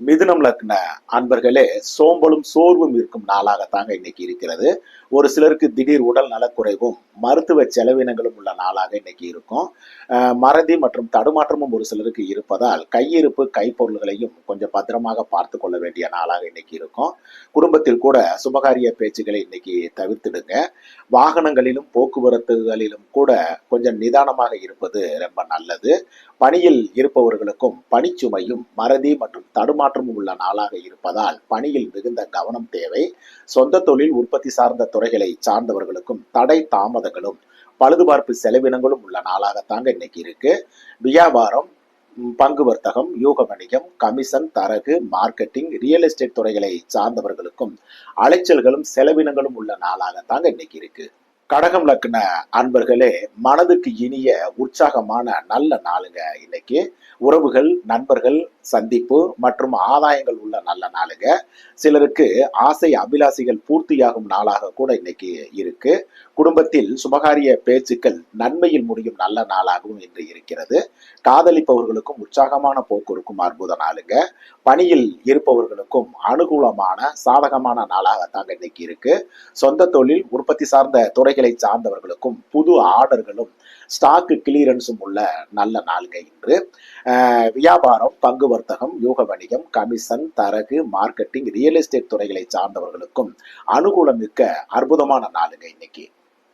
மிதுனம் லக்ன அன்பர்களே, சோம்பலும் சோர்வும் இருக்கும் நாளாகத்தாங்க இன்னைக்கு இருக்கிறது. ஒரு சிலருக்கு திடீர் உடல் நலக்குறைவும் மருத்துவ செலவினங்களும் உள்ள நாளாக இன்னைக்கு இருக்கும். மறதி மற்றும் தடுமாற்றமும் ஒரு சிலருக்கு இருப்பதால் கையிருப்பு கைப்பொருள்களையும் கொஞ்சம் பத்திரமாக பார்த்து கொள்ள வேண்டிய நாளாக இன்னைக்கு இருக்கும். குடும்பத்தில் கூட சுபகாரிய பேச்சுகளை இன்னைக்கு தவிர்த்திடுங்க. வாகனங்களிலும் போக்குவரத்துகளிலும் கூட கொஞ்சம் நிதானமாக இருப்பது ரொம்ப நல்லது. பணியில் இருப்பவர்களுக்கும் பணிச்சுமையும் மறதி மற்றும் தடுமாற்றமும் உள்ள நாளாக இருப்பதால் பணியில் மிகுந்த கவனம் தேவை. சொந்த தொழில் உற்பத்தி சார்ந்த துறைகளை சார்ந்தவர்களுக்கும் தடை தாமதங்களும் பழுதுபார்ப்பு செலவினங்களும் உள்ள நாளாகத்தாங்க இன்னைக்கு இருக்கு. வியாபாரம், பங்கு வர்த்தகம், யூக வணிகம், கமிஷன், தரகு, மார்க்கெட்டிங், ரியல் எஸ்டேட் துறைகளை சார்ந்தவர்களுக்கும் அலைச்சல்களும் செலவினங்களும் உள்ள நாளாகத்தாங்க இன்னைக்கு இருக்கு. கடகம் லக்ன அன்பர்களே, மனதுக்கு இனிய உற்சாகமான நல்ல நாளுங்க இன்னைக்கு. உறவுகள், நண்பர்கள் சந்திப்பு மற்றும் ஆதாயங்கள் உள்ள நல்ல நாளுங்க. சிலருக்கு ஆசை அபிலாசிகள் பூர்த்தியாகும் நாளாக கூட இன்னைக்கு இருக்கு. குடும்பத்தில் சுபகாரிய பேச்சுக்கள் நன்மையில் முடியும் நல்ல நாளாகவும் இன்று இருக்கிறது. காதலிப்பவர்களுக்கும் உற்சாகமான போக்கு இருக்கும் அற்புத நாளுங்க. பணியில் இருப்பவர்களுக்கும் அனுகூலமான சாதகமான நாளாகத்தாங்க இன்னைக்கு இருக்கு. சொந்த தொழில் உற்பத்தி சார்ந்த துறைகளை சார்ந்தவர்களுக்கும் புது ஆர்டர்களும் ஸ்டாக்கு கிளியரன்ஸும் உள்ள நல்ல நாளுங்க இன்று. வியாபாரம், பங்கு வர்த்தகம், யூக வணிகம், கமிஷன், தரகு, மார்க்கெட்டிங், ரியல் எஸ்டேட் துறைகளை சார்ந்தவர்களுக்கும் அனுகூலம் மிக்க அற்புதமான நாளுங்க இன்னைக்கு.